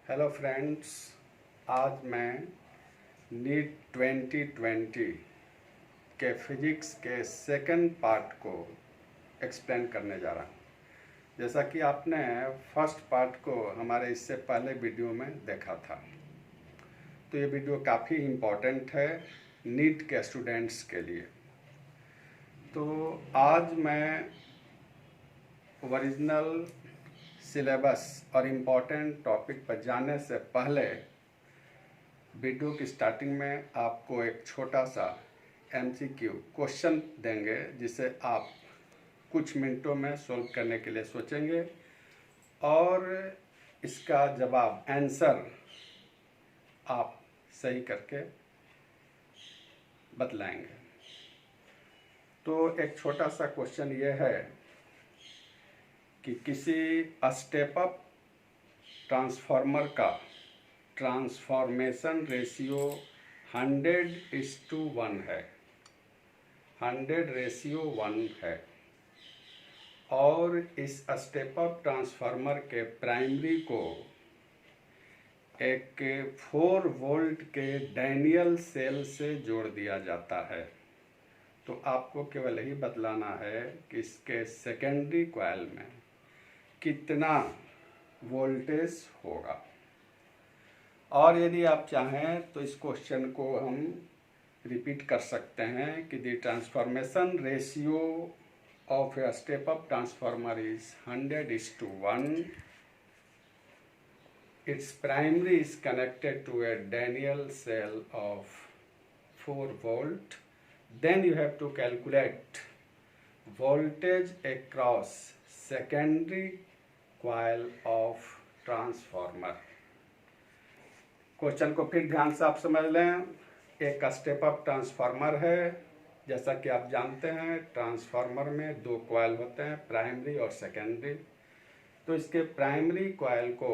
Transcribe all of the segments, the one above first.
Hello friends, आज मैं NEET 2020 के फिजिक्स के सेकंड पार्ट को एक्सप्लेन करने जा रहा हूँ। जैसा कि आपने फर्स्ट पार्ट को हमारे इससे पहले वीडियो में देखा था, तो ये वीडियो काफ़ी इम्पोर्टेंट है नीट के स्टूडेंट्स के लिए। तो आज मैं ओरिजिनल सिलेबस और इम्पोर्टेंट टॉपिक पर जाने से पहले वीडियो की स्टार्टिंग में आपको एक छोटा सा MCQ क्वेश्चन देंगे, जिसे आप कुछ मिनटों में सॉल्व करने के लिए सोचेंगे और इसका जवाब आंसर आप सही करके बतलाएंगे। तो एक छोटा सा क्वेश्चन ये है कि किसी स्टेप अप ट्रांसफार्मर का ट्रांसफॉर्मेशन रेशियो 100:1 है, 100:1 है, और इस स्टेप अप ट्रांसफार्मर के प्राइमरी को एक 4 वोल्ट के डैनियल सेल से जोड़ दिया जाता है। तो आपको केवल यही बतलाना है कि इसके सेकेंडरी कॉइल में कितना वोल्टेज होगा। और यदि आप चाहें तो इस क्वेश्चन को हम रिपीट कर सकते हैं कि the transformation ratio of a step up transformer is 100:1. Its primary is connected to a Daniell cell of 4 volt. Then you have to calculate voltage across secondary coil of transformer. Question को फिर ध्यान से आप समझ लें। एक step up transformer है। जैसा कि आप जानते हैं, ट्रांसफार्मर में 2 कॉइल होते हैं, प्राइमरी और सेकेंडरी। तो इसके प्राइमरी कॉइल को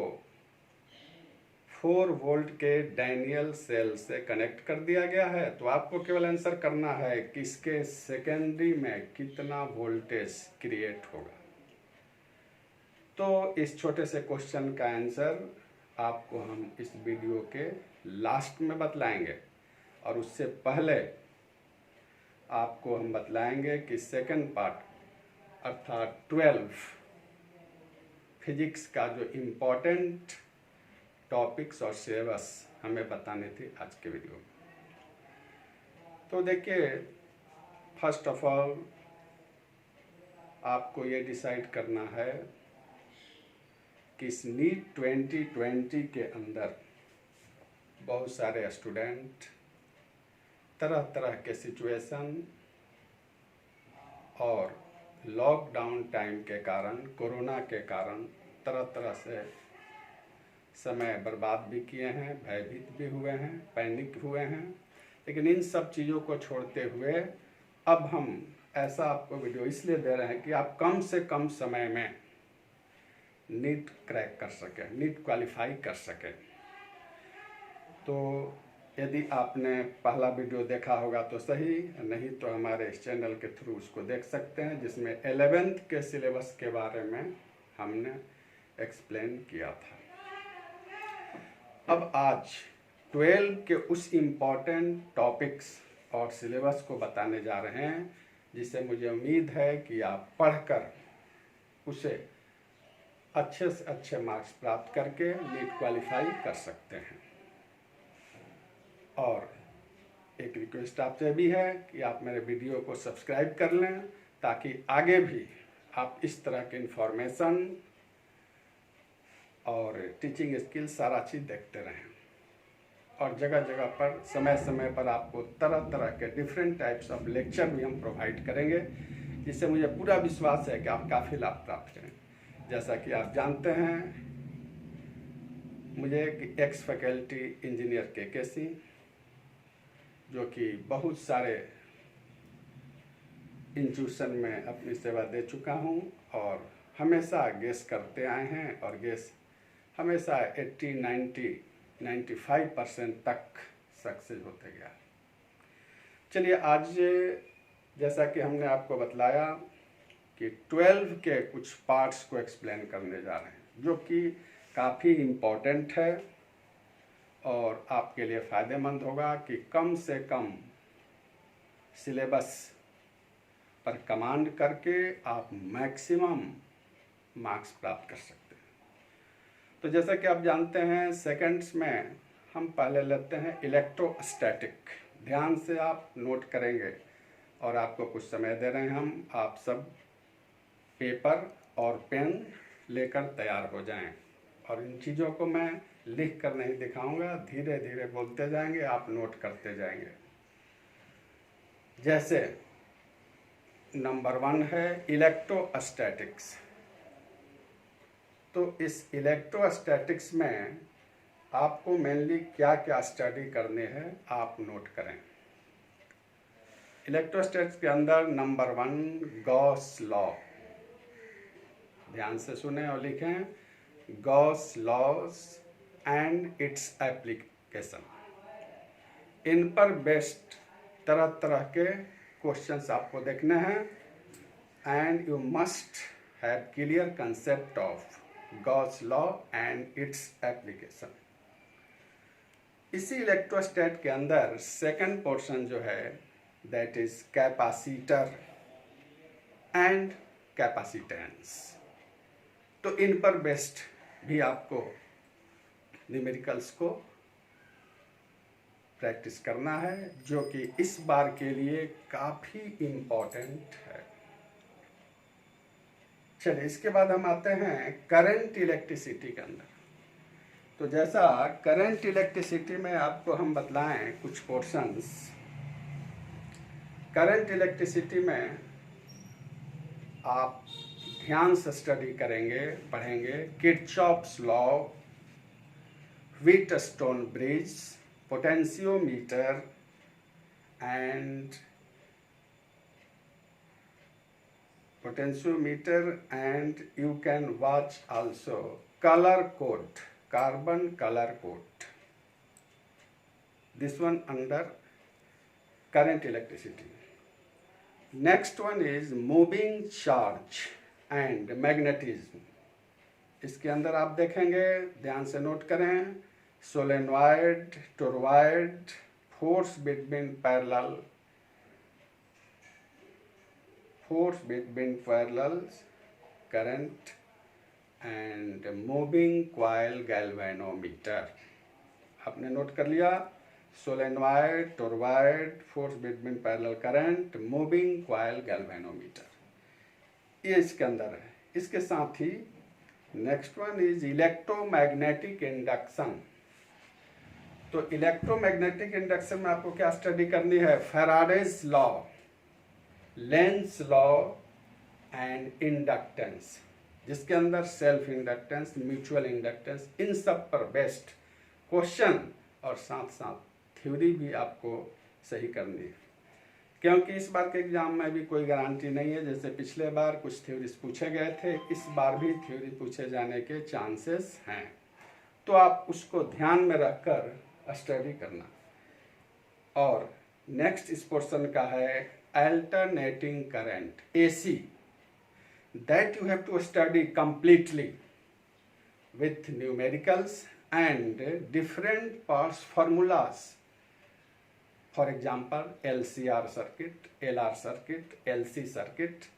4 वोल्ट के डैनियल सेल से कनेक्ट कर दिया गया है। तो आपको केवल आंसर करना है कि इसके सेकेंडरी में कितना वोल्टेज क्रिएट होगा। तो इस छोटे से क्वेश्चन का आंसर आपको हम इस वीडियो के लास्ट में बतलाएंगे, और उससे पहले आपको हम बतलाएंगे कि सेकंड पार्ट अर्थात 12 फिजिक्स का जो इम्पोर्टेंट टॉपिक्स और सिलेबस हमें बताने थे आज के वीडियो में। तो देखिए, फर्स्ट ऑफ ऑल आपको ये डिसाइड करना है कि इस नीट 2020 के अंदर बहुत सारे स्टूडेंट तरह तरह के सिचुएशन और लॉकडाउन टाइम के कारण, कोरोना के कारण तरह तरह से समय बर्बाद भी किए हैं, भयभीत भी हुए हैं, पैनिक हुए हैं। लेकिन इन सब चीज़ों को छोड़ते हुए अब हम ऐसा आपको वीडियो इसलिए दे रहे हैं कि आप कम से कम समय में नीट क्रैक कर सकें, नीट क्वालिफाई कर सकें। तो यदि आपने पहला वीडियो देखा होगा तो सही, नहीं तो हमारे इस चैनल के थ्रू उसको देख सकते हैं, जिसमें 11th के सिलेबस के बारे में हमने एक्सप्लेन किया था। अब आज 12 के उस इम्पोर्टेंट टॉपिक्स और सिलेबस को बताने जा रहे हैं, जिसे मुझे उम्मीद है कि आप पढ़कर उसे अच्छे से अच्छे मार्क्स प्राप्त करके नीट क्वालिफाई कर सकते हैं। और एक रिक्वेस्ट आपसे भी है कि आप मेरे वीडियो को सब्सक्राइब कर लें, ताकि आगे भी आप इस तरह के इन्फॉर्मेशन और टीचिंग स्किल सारा चीज़ देखते रहें। और जगह जगह पर समय समय पर आपको तरह तरह के डिफरेंट टाइप्स ऑफ लेक्चर भी हम प्रोवाइड करेंगे, जिससे मुझे पूरा विश्वास है कि आप काफ़ी लाभ प्राप्त करें। जैसा कि आप जानते हैं, मुझे एक एक्स फैकल्टी इंजीनियर के सिंह, जो कि बहुत सारे इंस्टीट्यूशन में अपनी सेवा दे चुका हूं, और हमेशा गेस करते आए हैं, और गेस हमेशा 80, 90, 95% तक सक्सेस होते गया। चलिए, आज जैसा कि हमने आपको बतलाया कि 12 के कुछ पार्ट्स को एक्सप्लेन करने जा रहे हैं, जो कि काफ़ी इम्पोर्टेंट है और आपके लिए फ़ायदेमंद होगा कि कम से कम सिलेबस पर कमांड करके आप मैक्सिमम मार्क्स प्राप्त कर सकते हैं। तो जैसा कि आप जानते हैं, सेकंड्स में हम पहले लेते हैं इलेक्ट्रोस्टैटिक। ध्यान से आप नोट करेंगे और आपको कुछ समय दे रहे हैं हम। आप सब पेपर और पेन लेकर तैयार हो जाएं और इन चीज़ों को मैं लिख कर नहीं दिखाऊंगा, धीरे धीरे बोलते जाएंगे, आप नोट करते जाएंगे। जैसे नंबर 1 है इलेक्ट्रोस्टैटिक्स। तो इस इलेक्ट्रोस्टैटिक्स में आपको मेनली क्या क्या स्टडी करनी है आप नोट करें। इलेक्ट्रोस्टैटिक्स के अंदर नंबर 1 गॉस लॉ। ध्यान से सुने और लिखें, Gauss law and its application. इन पर बेस्ड तरह तरह के क्वेश्चंस आपको देखने हैं and you must have clear concept of Gauss law and its application. इसी इलेक्ट्रोस्टैट के अंदर सेकंड पोर्शन जो है that is capacitor and capacitance. तो इन पर बेस्ड भी आपको न्यूमेरिकल्स को प्रैक्टिस करना है, जो कि इस बार के लिए काफ़ी इम्पोर्टेंट है। चलिए, इसके बाद हम आते हैं करंट इलेक्ट्रिसिटी के अंदर। तो जैसा करंट इलेक्ट्रिसिटी में आपको हम बतलाएं कुछ पोर्शंस। करंट इलेक्ट्रिसिटी में आप ध्यान से स्टडी करेंगे, पढ़ेंगे Kirchhoff's law, Wheatstone bridge, potentiometer and you can watch also color code, carbon color code. This one under current electricity. Next one is moving charge and magnetism. इसके अंदर आप देखेंगे, ध्यान से नोट करें, solenoid, toroid, force between parallels, current and moving coil galvanometer. आपने note कर लिया, solenoid, toroid, force between parallel current, moving coil galvanometer, ये इसके अंदर है। इसके साथ ही next one is electromagnetic induction. तो इलेक्ट्रोमैग्नेटिक इंडक्शन में आपको क्या स्टडी करनी है? Faraday's law, Lenz law and inductance, जिसके अंदर सेल्फ इंडक्टेंस, म्यूचुअल इंडक्टेंस, इन सब पर बेस्ड क्वेश्चन और साथ साथ थ्योरी भी आपको सही करनी है। क्योंकि इस बार के एग्जाम में भी कोई गारंटी नहीं है। जैसे पिछले बार कुछ थ्योरीज पूछे गए थे, इस बार भी थ्योरी पूछे जाने के चांसेस हैं। तो आप उसको ध्यान में रखकर स्टडी करना। और नेक्स्ट इस पोर्शन का है alternating current, AC, that you have to study completely with numericals and different parts formulas. For example, LCR circuit, LR circuit, LC circuit,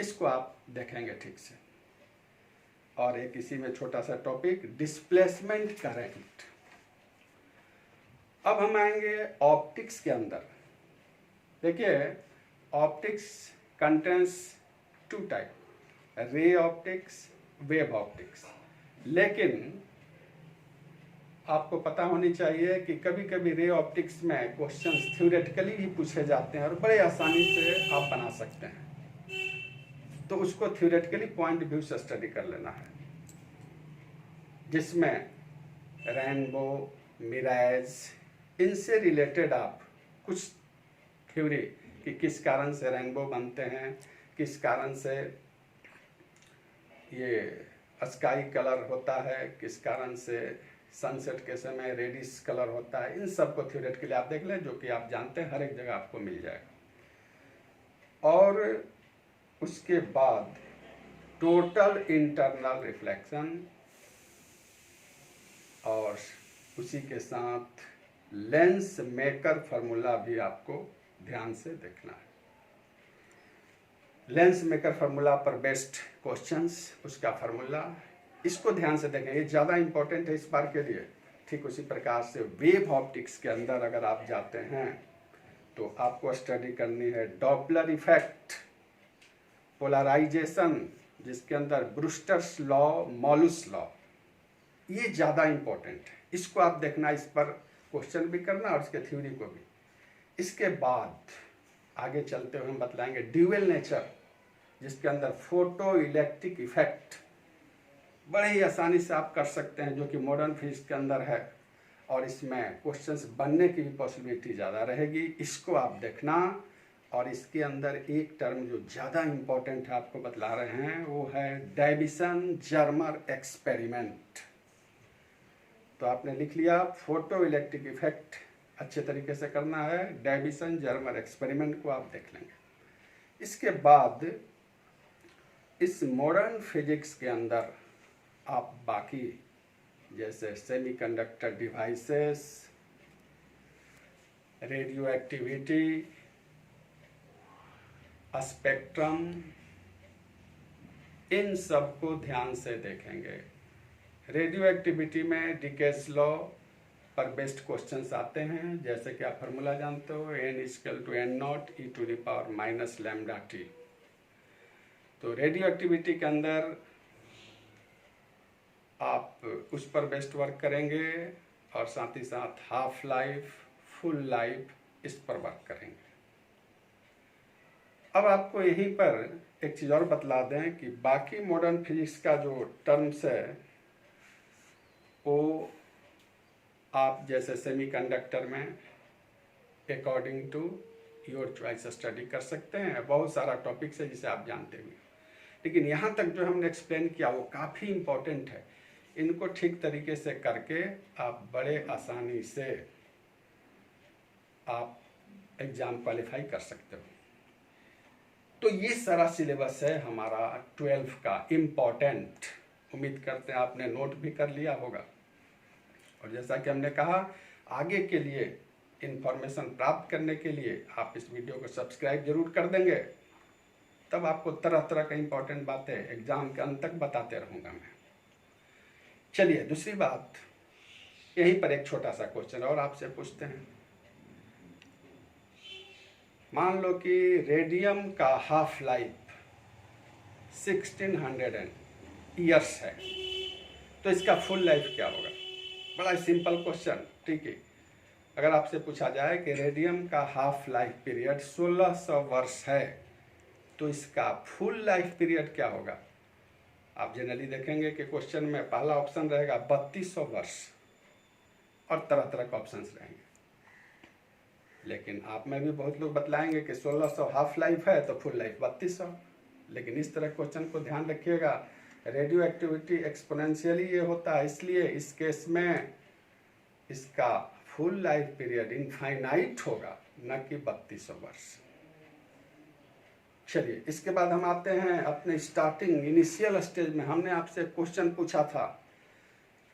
इसको आप देखेंगे ठीक से। और एक इसी में छोटा सा टॉपिक डिस्प्लेसमेंट करंट। अब हम आएंगे ऑप्टिक्स के अंदर। देखिए, optics contains 2 type, ray optics, wave optics. लेकिन आपको पता होनी चाहिए कि कभी कभी रे ऑप्टिक्स में क्वेश्चंस थ्योरेटिकली ही पूछे जाते हैं और बड़े आसानी से आप बना सकते हैं। तो उसको थ्योरेटिकली पॉइंट व्यू से स्टडी कर लेना है, जिसमें रेनबो, मिराज, इनसे रिलेटेड आप कुछ थ्योरी कि किस कारण से रेनबो बनते हैं, किस कारण से ये स्काई कलर होता है, किस कारण से सनसेट के समय रेडिश कलर होता है, इन सब को थ्योरेट के लिए आप देख लें, जो कि आप जानते हैं हर एक जगह आपको मिल जाएगा। और उसके बाद टोटल इंटरनल रिफ्लेक्शन, और उसी के साथ लेंस मेकर फार्मूला भी आपको ध्यान से देखना है। लेंस मेकर फार्मूला पर बेस्ड क्वेश्चंस, उसका फार्मूला, इसको ध्यान से देखें, ये ज़्यादा इंपॉर्टेंट है इस बार के लिए। ठीक उसी प्रकार से वेव ऑप्टिक्स के अंदर अगर आप जाते हैं तो आपको स्टडी करनी है डॉपलर इफेक्ट, पोलराइजेशन, जिसके अंदर ब्रूस्टर्स लॉ, मॉलुस लॉ, ये ज़्यादा इंपॉर्टेंट है। इसको आप देखना, इस पर क्वेश्चन भी करना और इसके थ्योरी को भी। इसके बाद आगे चलते हुए हम बतलाएंगे ड्यूअल नेचर, जिसके अंदर फोटो इलेक्ट्रिक इफेक्ट बड़े ही आसानी से आप कर सकते हैं, जो कि मॉडर्न फिजिक्स के अंदर है, और इसमें क्वेश्चंस बनने की भी पॉसिबिलिटी ज़्यादा रहेगी। इसको आप देखना। और इसके अंदर एक टर्म जो ज़्यादा इम्पोर्टेंट है आपको बतला रहे हैं, वो है डेविसन जर्मर एक्सपेरिमेंट। तो आपने लिख लिया, फोटो इलेक्ट्रिक इफेक्ट अच्छे तरीके से करना है, डेविसन जर्मर एक्सपेरिमेंट को आप देख लेंगे। इसके बाद इस मॉडर्न फिजिक्स के अंदर आप बाकी जैसे semiconductor devices, radio activity, spectrum, इन सब को ध्यान से देखेंगे। रेडियो एक्टिविटी में डिकेस लॉ पर बेस्ड क्वेश्चंस आते हैं, जैसे कि आप फार्मूला जानते हो, n=n0 e⁻ λt। तो रेडियो एक्टिविटी के अंदर आप उस पर बेस्ट वर्क करेंगे और साथ ही साथ हाफ लाइफ, फुल लाइफ, इस पर वर्क करेंगे। अब आपको यहीं पर एक चीज़ और बतला दें कि बाकी मॉडर्न फिजिक्स का जो टर्म्स है वो आप जैसे सेमीकंडक्टर में according to your choice study कर सकते हैं। बहुत सारा टॉपिक्स है जिसे आप जानते हुए, लेकिन यहाँ तक जो हमने एक्सप्लेन किया वो काफ़ी इम्पोर्टेंट है। इनको ठीक तरीके से करके आप बड़े आसानी से आप एग्ज़ाम क्वालिफाई कर सकते हो। तो ये सारा सिलेबस है हमारा 12th का इम्पोर्टेंट। उम्मीद करते हैं आपने नोट भी कर लिया होगा। और जैसा कि हमने कहा, आगे के लिए इन्फॉर्मेशन प्राप्त करने के लिए आप इस वीडियो को सब्सक्राइब जरूर कर देंगे, तब आपको तरह तरह का इम्पोर्टेंट बातें एग्ज़ाम के अंत तक बताते रहूँगा मैं। चलिए, दूसरी बात, यहीं पर एक छोटा सा क्वेश्चन और आपसे पूछते हैं। मान लो कि रेडियम का हाफ लाइफ 1600 ईयर्स है, तो इसका फुल लाइफ क्या होगा? बड़ा सिंपल क्वेश्चन, ठीक है। अगर आपसे पूछा जाए कि रेडियम का हाफ लाइफ पीरियड 1600 वर्ष है, तो इसका फुल लाइफ पीरियड क्या होगा? आप जनरली देखेंगे कि क्वेश्चन में पहला ऑप्शन रहेगा 3200 वर्ष और तरह तरह के ऑप्शंस रहेंगे। लेकिन आप में भी बहुत लोग बतलाएंगे कि 1600 हाफ लाइफ है तो फुल लाइफ 3200। लेकिन इस तरह क्वेश्चन को ध्यान रखिएगा, रेडियो एक्टिविटी एक्सपोनेंशियली ये होता है, इसलिए इस केस में इसका फुल लाइफ पीरियड इनफाइनाइट होगा, न कि 3200 वर्ष। चलिए, इसके बाद हम आते हैं अपने स्टार्टिंग इनिशियल स्टेज में। हमने आपसे क्वेश्चन पूछा था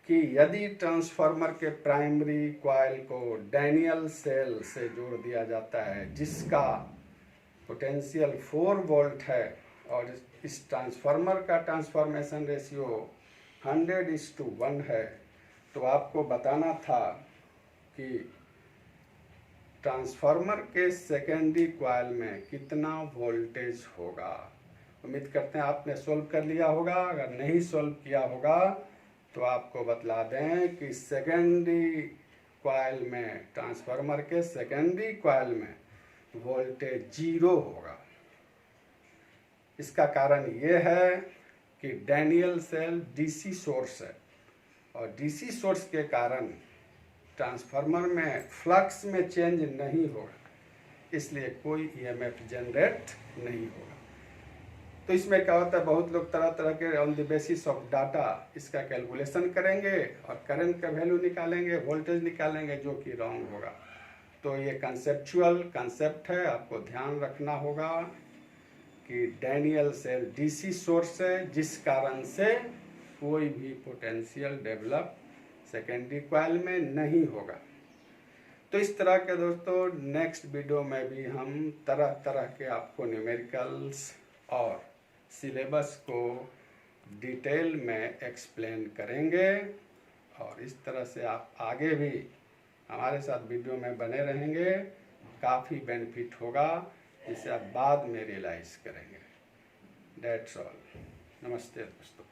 कि यदि ट्रांसफार्मर के प्राइमरी कॉइल को डैनियल सेल से जोड़ दिया जाता है, जिसका पोटेंशियल 4 वोल्ट है, और इस ट्रांसफार्मर का ट्रांसफॉर्मेशन रेशियो 100:1 है, तो आपको बताना था कि ट्रांसफार्मर के सेकेंडरी कॉइल में कितना वोल्टेज होगा। उम्मीद करते हैं आपने सोल्व कर लिया होगा। अगर नहीं सोल्व किया होगा तो आपको बतला दें कि सेकेंडरी कॉइल में, ट्रांसफार्मर के सेकेंडरी कॉइल में वोल्टेज 0 होगा। इसका कारण ये है कि डैनियल सेल डीसी सोर्स है, और डीसी सोर्स के कारण ट्रांसफार्मर में फ्लक्स में चेंज नहीं होगा, इसलिए कोई ईएमएफ जनरेट नहीं होगा। तो इसमें क्या होता है, बहुत लोग तरह तरह के on the basis of data इसका कैलकुलेशन करेंगे और करंट का वैल्यू निकालेंगे, वोल्टेज निकालेंगे, जो कि रॉन्ग होगा। तो ये कंसेप्चुअल कंसेप्ट है, आपको ध्यान रखना होगा कि डैनियल सेल डीसी सोर्स है, जिस कारण से कोई भी पोटेंशियल डेवलप सेकेंडरी कॉइल में नहीं होगा। तो इस तरह के दोस्तों नेक्स्ट वीडियो में भी हम तरह तरह के आपको न्यूमेरिकल्स और सिलेबस को डिटेल में एक्सप्लेन करेंगे, और इस तरह से आप आगे भी हमारे साथ वीडियो में बने रहेंगे, काफ़ी बेनिफिट होगा, जिसे आप बाद में रियलाइज़ करेंगे। That's all. नमस्ते दोस्तों।